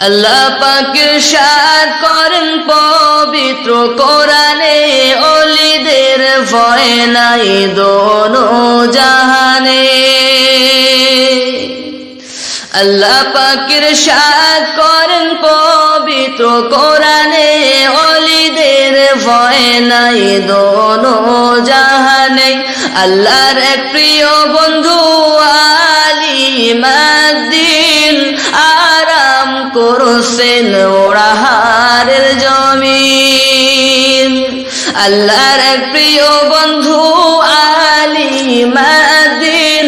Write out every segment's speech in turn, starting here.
আল্লাহ পাক ইরশাদ করেন পবিত্র কোরআনে, ওলিদের ভয় নাই দোনো জাহানে। আল্লাহ পাক ইরশাদ করেন পবিত্র কোরআনে, ওলিদের ভয় নাই দোনো জাহানে। আল্লাহর এক প্রিয় বন্ধু আলিমাদ্দিন আরাম করছেন ওড়াহারের জমিন। আল্লাহর এক প্রিয় বন্ধু আলিমাদ্দিন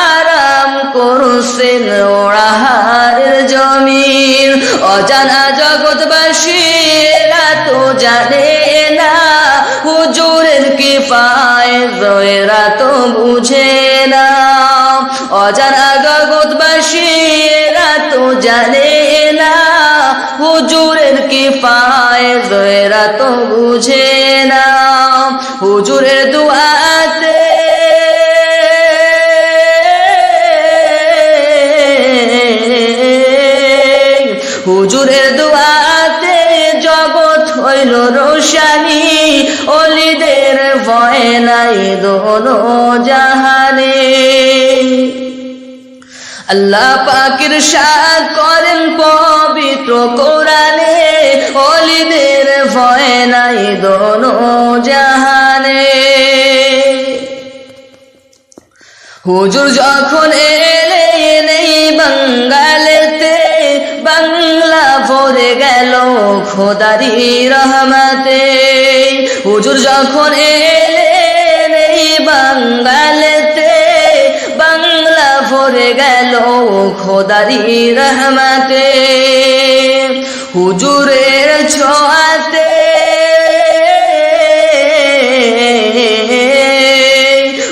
আরাম করছেন ওড়াহারের জমিন। অজানা জগৎবাসী এরা তো জানে না, হুজুরের কিফায়েত এরা তো বুঝে না। অজানা জগৎবাসী এরা তো জানে না, হুজুরের কিফায়েত এরা তো বুঝে না। হুজুরের দুআতে হুজুরের দুআতে জগৎ হইল রোশানি, ওলিদের ভয় নাই দোনো জাহানে। আল্লাহ পাক ইরশাদ করেন পবিত্র কোরআনে, ওলিদের ভয় নাই দোনো জাহানে। হুজুর যখন এলেন এই বাঙ্গালেতে, বাংলা ভরে গেল খোদারি রহমতে। হুজুর যখন এলেন এই বাঙ্গালেতে, বাংলা ভরে গেল খোদারি রহমতে। হুজুরের ছোঁয়াতে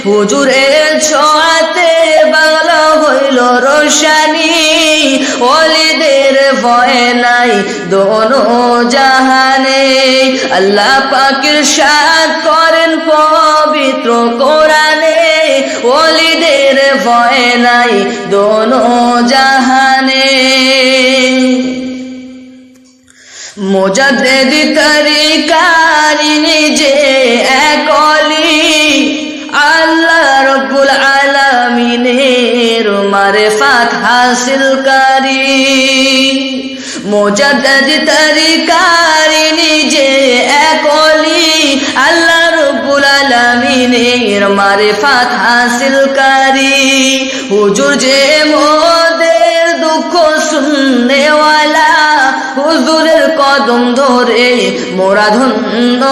হুজুরের ছোঁয়াতে বাংলা হইল রোশানি, ওলিদের ভয় নাই দোনো জাহানে। আল্লাহ পাক ইরশাদ করেন পবিত্র কোরআনে, ওলিদের ভয় নাই দোনো জাহানে। মুজাদ্দিদ তরিকার নিজে এক ওলি, আল্লাহ রব্বুল আলামিনের মারিফাত হাসিলকারী। মুজাদ্দিদ তরিকার নিজে এক ওলি, আল্লাহ রব্বুল আলামিনের মারিফাত হাসিলকারী। হুজুর যে মোদের দুঃখ শুননেওয়ালা, হুজুরের কদম ধরে মোরা ধন্য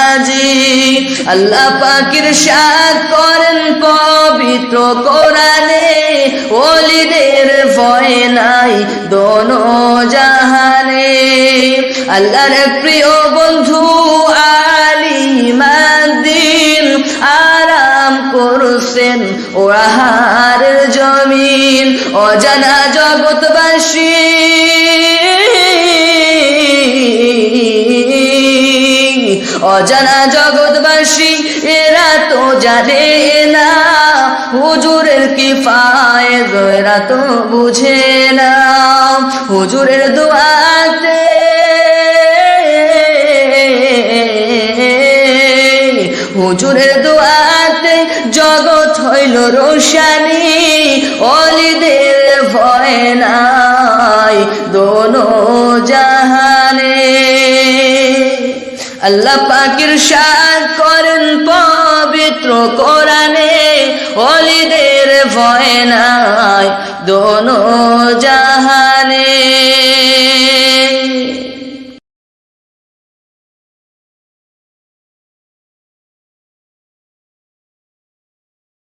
আজি। আল্লাহ পাক ইরশাদ করেন পবিত্র কোরআনে, ওলিদের ভয় নাই দোনো জাহানে। আল্লাহর প্রিয় বন্ধু আলিমাদ্দিন আরাম করছেন ওড়াহারের জমিন। অজানা জগৎবাসী অজানা জগৎবাসী এরা তো জানে না, হুজুরের কিফায়েত এরা তো বুঝে না। হুজুরের দুআতে হুজুরের দুআতে জগৎ হইল রোশানি, ওলিদের ভয় নাই দোনো জাহানে। আল্লাহ পাক ইরশাদ করেন পবিত্র কোরআনে, ওলিদের ভয় নাই দোনো জাহানে।